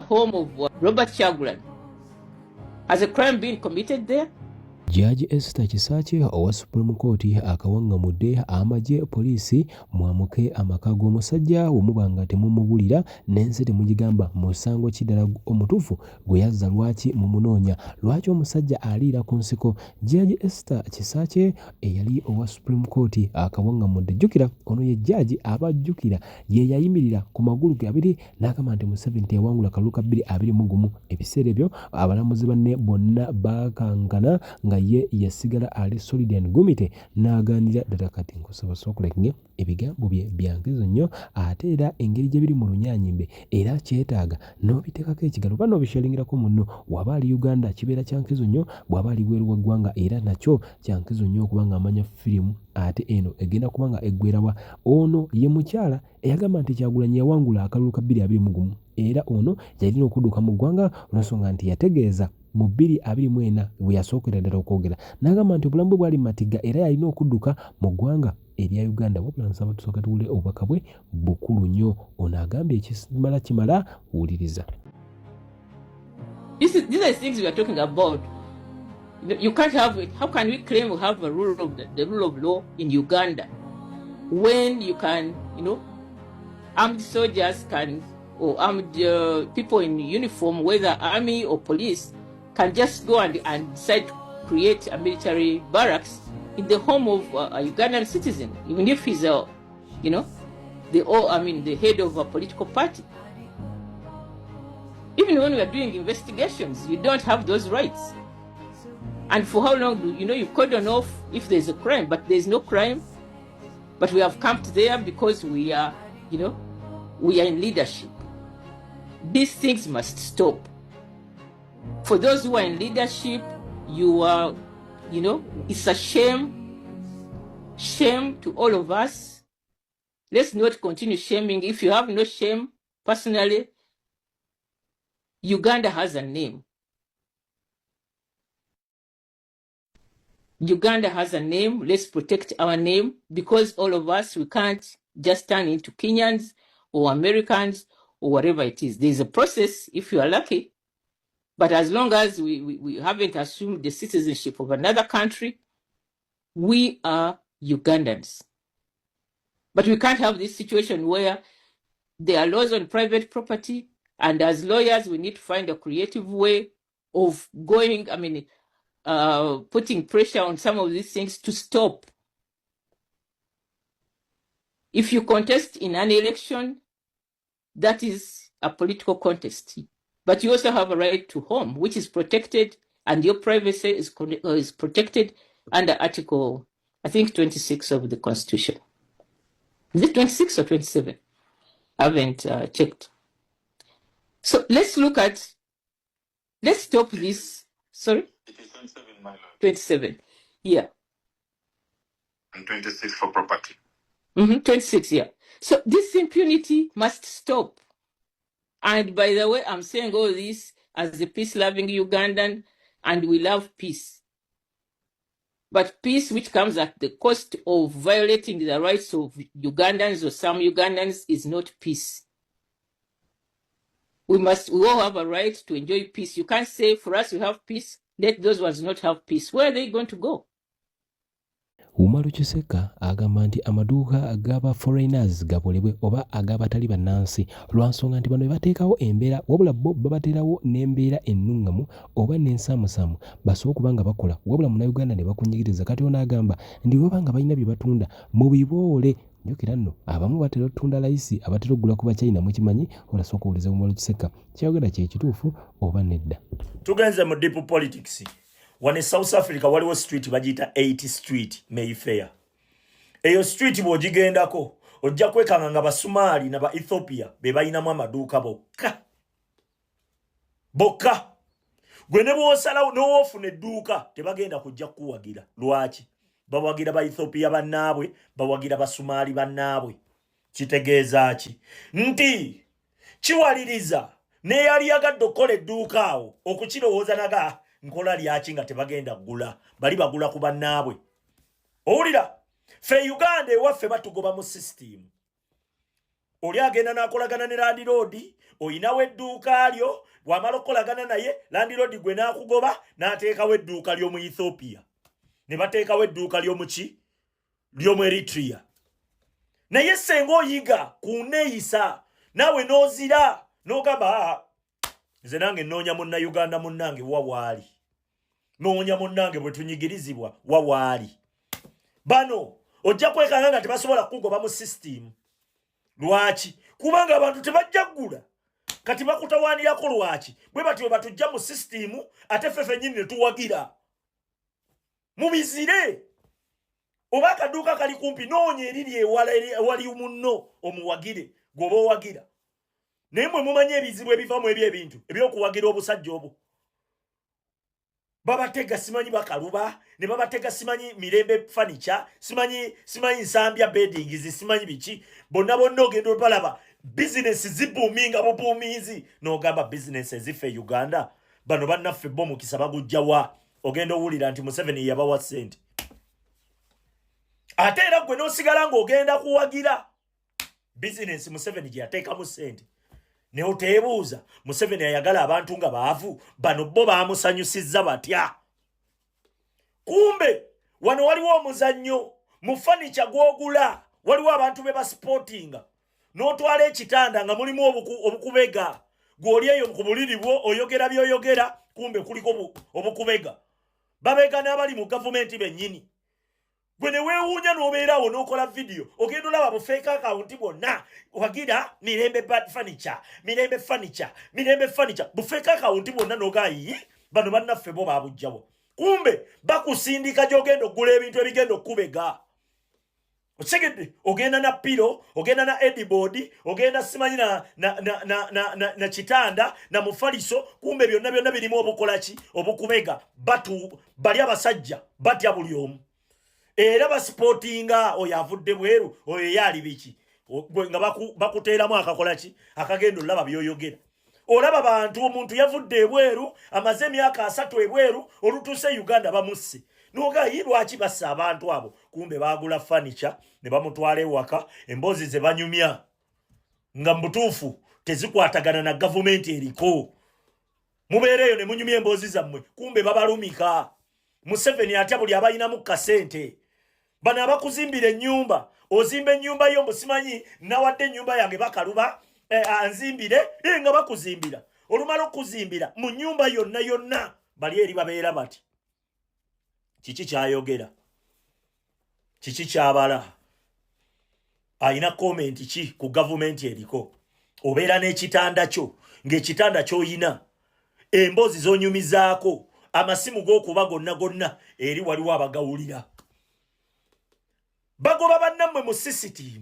home of Robert Chagulan. Has a crime been committed there? Judge Esther Kisache owa Supreme Court akawangamudde amaje poliisi mwamuke amaka g'omusajja omubanga temumubulira n'ensi temugigamba musango kiddala omutuufu gwe yazza lwaki mumunoonya lwaki omusajja aliira ku nsiko. Judge Esther Kisache eyali owa Supreme Court akawangamudde. Jjukira ono ye judge abajjukira ye yayimirira ku magulu ge abiri n'agamba nti Museveni teyawangula kalulu ka 2021. Ebiseera ebyo abalamuzi banne bonna bakankana nga ye yasigala ali solid and gumite n'aganira ddala kati nkusaba sokulekinge ebigambo bye byankizo nnyo ate era engeri gye biri mu lunyanyimbe era kyetaaga n'obiteekako ekigalo oba n'obishalingirako munno waba ali Uganda kibeera kyankizo nnyo bw'aba ali bweru w'eggwanga era nakyo kyankizo nnyo okubanga amanya firimu ate eno egenda kubanga eggwerawa. Ono ye mukyala eyagamba nti Kyagulanyi yawangula akalulu ka 2021 era ono yalina okudduka mu ggwanga olw'ensonga nti yategeeza mu 2024 bwe yasookera ddala okwogera n'agamba nti obulamu bwe bwali matiga era yalina okudduka mu ggwanga erya Uganda. Wabula nsaba tusooka tuwule obubaka bwe bukulu nnyo. Ono agambye ekimala wuliriza. These are things we are talking about. You can't have it. How can we claim we have the rule of law in Uganda when you can, armed soldiers can, or armed people in uniform, whether army or police, can just go and decide to create a military barracks in the home of a Ugandan citizen, even if he's the head of a political party. Even when we are doing investigations, you don't have those rights. And for how long do you cordon off if there's a crime, but there's no crime, but we have camped there because we are in leadership. These things must stop. For those who are in leadership, you are, it's a shame to all of us. Let's not continue shaming. If you have no shame, personally, Uganda has a name. Uganda has a name. Let's protect our name, because all of us, we can't just turn into Kenyans or Americans or whatever it is. There's a process if you are lucky. But as long as we haven't assumed the citizenship of another country, we are Ugandans. But we can't have this situation where there are laws on private property, and as lawyers, we need to find a creative way of putting pressure on some of these things to stop. If you contest in an election, that is a political contest. But you also have a right to home, which is protected, and your privacy is protected under Article, I think, 26 of the Constitution. Is it 26 or 27? I haven't checked. So let's stop this. Sorry? It is 27, my lord. 27, yeah. And 26 for property. 26, yeah. So this impunity must stop. And by the way, I'm saying all this as a peace-loving Ugandan, and we love peace. But peace which comes at the cost of violating the rights of Ugandans or some Ugandans is not peace. We all have a right to enjoy peace. You can't say for us we have peace, let those ones not have peace. Where are they going to go? Umaru Kiseka agamba nti amaduuka agaba foreigners gakolebwe oba agabatali bannansi lwansonga nti bano bateekawo embeera wabula bo babateerawo n'embeera ennungamu oba n'ensaamusaamu basobola okubanga bakola wabula munnayuganda ne bakunyigiriza kati ono agamba ndi wabanga balina bye batunda mu biboole. Njukira nno abamu batera otunda layisi abatera okugula ku Bachina mukimanyi olasooka owuliza Umaru Kiseka kyayogera kye kituufu oba nedda. Tugenze mu deep politics. Wane South Africa waliwo street bagita 80 Street Mayfair. Eyo street bwogigendako ojja kwekanga nga Basumali na ba Ethiopia be bayinamu amaduuka bokka. Gwe ne bw'osalawo n'owoofuna edduuka tebagenda kujja kuwagira. Lwaki? Bawagira ba Ethiopia bannaabwe, bawagira Basumali bannaabwe. Kitegeeza ki? Nti kiwaliriza ne yali yagadde okukola edduuka awo okukirowooza naga nkola lyaki nga tebagenda kugula bali bagula ku bannaabwe. Owulira fe Uganda ewaffe batugoba mu system. oli agenda nakolagana ne landlord oyinawo edduuka lyo wamala okukolagana naye landlord gwe nakugoba n'ateekawo edduuka ly'omu Ethiopia ne bateekawo edduuka ly'omu Eritrea naye senga oyiga ku neeyisa naawe n'ozira n'ogamba nze nange nnoonya munnayuganda munnange wawaali noonya munnange bwe tunyigirizibwa wawaali bano ojja kwekanga nga tebasobola kugoba mu system. Lwaki? Kubanga abantu tebajja ggula kati bakutawaanirako lwaki bwe batyo batujja mu system ate ffe ffennyini ne tuwagira mubizire oba akaduuka kali kumpi noonya eriri ewali munno omuwagire gwoba owagira naye mwe mumanye ebizibu ebivamu ebintu ebyokuwagira obusajja obwo babatega simanyi bakaluba ne babatega simanyi mirembe furniture simanyi nsambya beddings simanyi biki bonna ogenda balaba business ziboominga bubuumizi n'ogamba business eziffe Uganda bano bannaffe bo mukisa bagujjawa ogenda owulira nti Museveni yabawa ssente ate era gwe n'osigala ng'ogenda kuwagira business Museveni gye yateekamu ssente ne oteebuuza Museveni ayagala abantu nga baavu bano bo baamusanyusizza batya kumbe wano waliwo omuzannyo mu furniture gw'ogula waliwo abantu be basportinga n'otwala ekitanda nga mulimu obukubega gw'oli eyo ku buliri bwo oyogera by'oyogera kumbe kuliko obukubega babega n'abali mu gavumenti bennyini gwe ne weewuunya n'obeerawo n'okola video ogenda olaba bufeeka akawunti bwonna wagira mirembe furniture bufeeka akawunti bwonna n'ogaayi bano bannaffe bo baabujjawo kumbe bakusindika gy'ogenda okugula ebintu ebigenda okubega otegedde ogenda na pilo ogenda na edboard ogenda simanyi na kitanda na mufaliso kumbe byonna birimu obukolaki obukubega bali abasajja batya buli omu era basportinga oyo avudde bweru oyo yali biki nga bakuteeramu akakolaki akagenda olaba byoyogera olaba bantu omuntu yavudde ebweru amaze emyaka 3 ebweru olutuuse Uganda bamusse n'ogayi lwaki bassa abantu abo kumbe baagula furniture ne bamutwala ewaka emboozi ze banyumya nga mbutuufu tezikwatagana na gavumenti eriko mubeereyo ne munyumya emboozi zammwe kumbe babalumika Museveni atya buli abayinamu kasente bano abakuzimbira ennyumba ozimba ennyumba yo musimanyi nawadde ennyumba yange bakaluba anzimbire nga bakuzimbira olumala okuzimbira mu nnyumba yonna bali eri babeera bati kiki kyayogera kiki kyabala ayina komenti ki ku gavumenti eriko obeera n'ekitanda kyo ng'ekitanda ky'oyina emboozi z'onyumizaako amasimu g'okuba gonna eri waliwo abagawulira bagoba bannammwe mu CCTV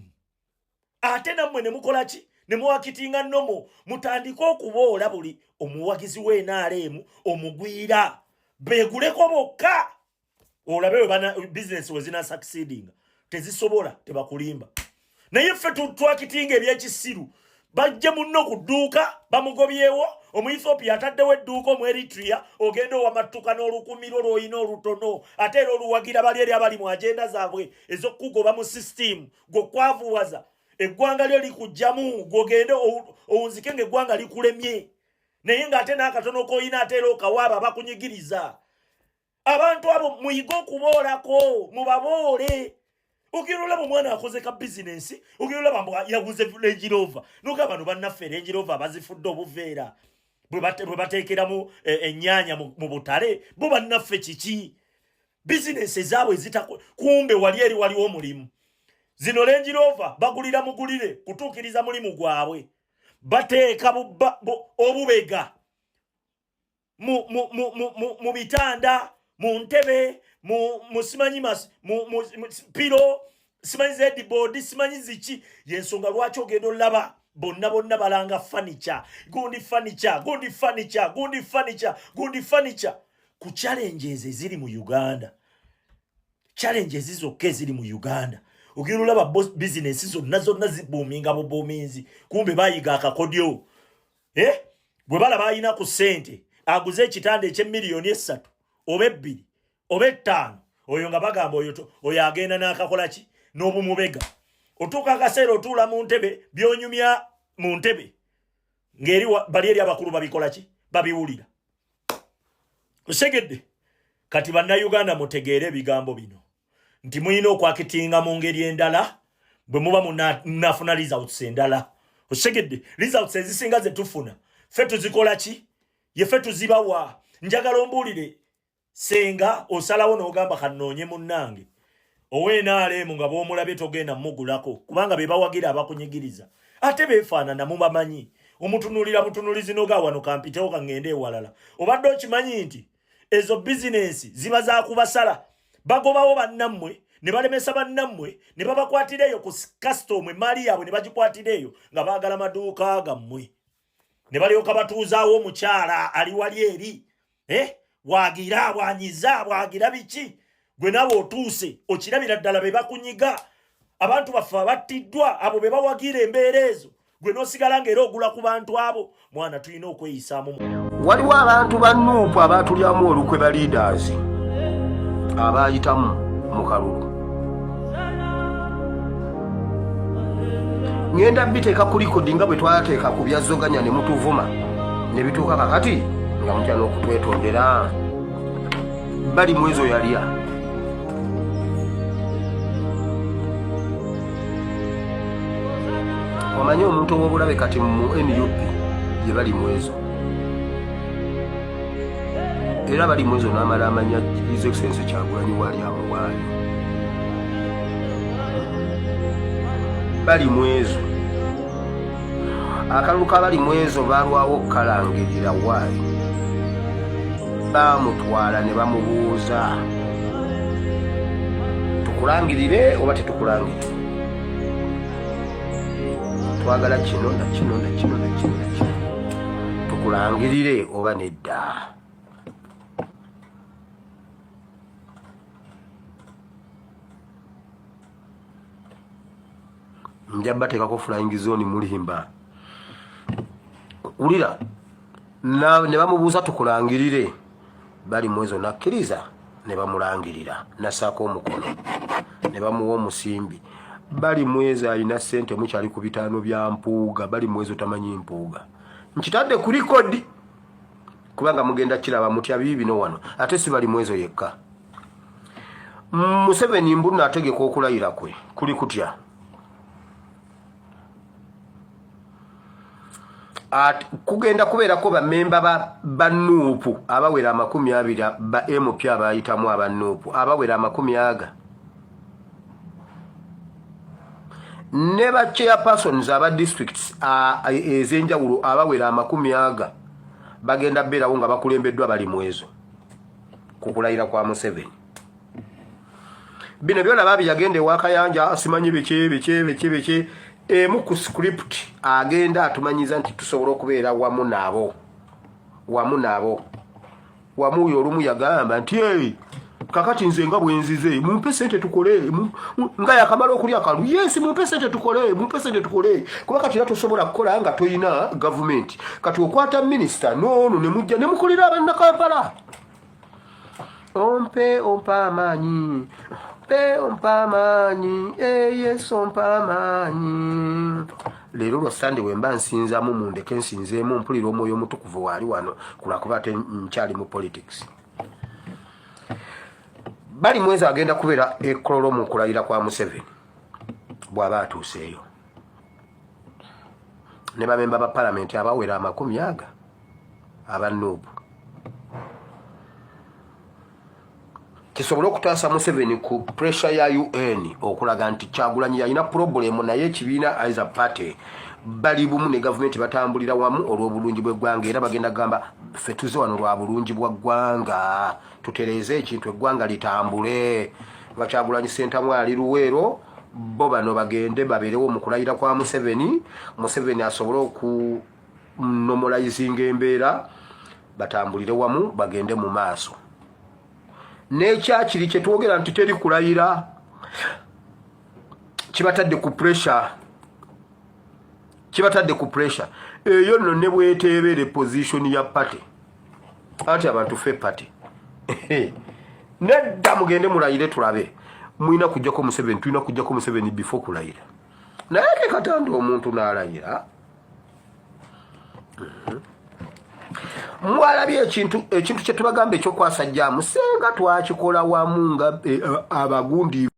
ate nammwe ne mukola ki ne muwakitinga nnomo mutandika okuboola buli omuwagizi w'NRM omugwira beeguleko bokka olabe we business we zina succeeding tezisobola tebakulimba naye ffe twakitinga ebyekisiru bajja munno ku dduuka bamugobyewo omu Ethiopia ataddewo edduuka omu Eritrea ogenda owamattuka n'olukumiro lw'oyina olutono ate era oluwagira bali eri abali mu agenda zaabwe ez'okugoba mu system gw'okwavuwaza eggwanga lyo likujjamu gw'ogende owunzike ng'eggwanga likulemye naye ng'ate n'akatono k'oyina ate era okawaaba bakunyigiriza abantu abo muyige okuboolako mubaboole ogenda olaba omwana akoze ka bizinensi ogenda olaba yaguze Range Rover n'ogamba bano bannaffe Range Rover bazifudde obuveera bwe bateekeramu ennyaanya mu butale bo bannaffe kiki bizinensi ezaabwe kumbe wali eri waliwo omulimu zino Range Rover bagulira mugulire kutuukiriza mulimu gwabwe bateeka obubega mu bitanda mu ntebe mu simanyi pilo simanyi zedboard simanyi ziki yensonga lwaki ogenda olaba bonna balanga furniture gundi furniture ku challenges eziri mu Uganda challenges zokka eziri mu Uganda ogenda olaba business zonna ziboominga bubuuminzi kumbe bayiga akakodyo bwe balaba ayina ku ssente aguze ekitanda eky'emiliyoni 3 oba 2 oba 5 oyo nga bagamba oyo agenda n'akakola ki n'obumubega otuuka akaseera otuula mu ntebe byonyumya mu ntebe ng'eri bali eri abakulu babikola ki babiwulira osegedde kati bannayuganda mutegeere ebigambo bino nti muyina okwakitinga mu ngeri endala bwe muba munafuna results endala osegedde results ezisinga ze tufuna ffe tuzikola ki ye ffe tuzibawa njagala ombuulire senga osalawo n'ogamba kanoonye munnange ow'NRM nga bw'omulabye togenda mugulako kubanga be bawagira abakunyigiriza ate beefaanana mubamanyi omutunuulira butunuulizi noga wano kampitewo kangende ewalala obadde okimanyi nti ezo bizinensi ziba za kubasala bagobawo bannammwe ne balemesa bannammwe ne babakwatireeyo ku kasitoomu emaali yaabwe ne bagikwatireeyo nga baagala maduuka gammwe ne balyoka batuuzaawo omukyala ali wali eri bwagira bwanyiza bwagira biki gwe nawe otuuse okirabira ddala be bakunyiga abantu baffe abattiddwa abo be bawagira embeera ezo gwe n'osigala ng'era ogula ku bantu abo mwana tulina okweyisaamu waliwo abantu bannuupu abaatulyamu olukwe ba leaders abaayitamu mu kalulu ngenda biteeka ku likodi nga bwe twateeka ku byazzoganya ne mutuvuma ne bituuka kakati nga mutya n'okutwetondera bali mwezo yalya omanyi omuntu ow'obulabe kati mu NUP gye bali mwezo era bali mwezo n'amala amanya His Excellency Kyagulanyi wali amuwaayo bali mwezo akalulu kabali mwezo balwawo okukalangirira waayo bamutwala ne bamubuuza tukulangirire oba tetukulangirire twagala kino na kino na kino na kino na kino tukulangirire oba nedda njaba tekako flying zone mulimba ulira ne bamubuuza tukulangirire bali mwezo nakkiriza ne bamulangirira nasako omukono ne bamuwa omusimbi bali mwezo alina ssente mukyali ku bitaano bya mpuuga bali mwezo tamanyi mpuuga nkitadde ku likodi kubanga mugenda kiraba mutya bibino wano ate si bali mwezo yekka Museveni mbunna ategeka okulayira kwe kuli kutya kugenda kubeerako bammemba ba NUP abawera 20 ba MP abayitamu aba NUP abawera 10 ne ba chairpersons aba districts ezenjawulo abawera 10 bagenda beerawo nga bakulembeddwa bali mwezo kukulayira kwa Museveni bino byona babi yagende wakayanja asimanyi biki emu ku script agenda atumanyiza nti tusobola okubeera wamu nabo wamu oyo olumu yagamba nti kakati nze nga bwenzize mumpe sente tukole nga yakamala okulya akalu yes mumpe sente tukole kuba kati tusobola kukola nga toyina government kati okwata minister no ne mujja ne mukolera abanna Kampala ompe amanyi yes ompamanyi lero lwa Sunday wemba nsinzamu mundeke nsinzeemu mpulira omwoyo omutukuvu wali wano kulakuba ate nkyali mu politics bali mwezi agenda kubeera ekololo mu kulayira kwa Museveni bw'aba atuuseeyo ne bamemba ba palamenti abawera 10 aba NUP kisobola okutaasa Museveni ku pressure ya UN okulaga nti Kyagulanyi yalina problemu naye ekibiina as a party bali bumu ne government batambulira wamu olw'obulungi bw'eggwanga era bagenda gamba ffe tuze wano lwa bulungi bwa ggwanga tutereeze ekintu eggwanga litambule Kyagulanyi Ssentamu ali Luweero bo bano bagende babeerewo mu kulayira kwa Museveni asobole okunomalizinga embeera batambulire wamu bagende mu maaso nekyakiri kye twogera nti teri kulayira kibatadde ku pressure eyo nno ne bweteebere position ya party anti abantu fe party nedda mugende mulayire tulabe tulina kujjako Museveni before kulayira naye tekatanda omuntu n'alayira mwalabye ekintu kye tubagamba ekyokwasajjaamu senga twakikola wamu nga abagundi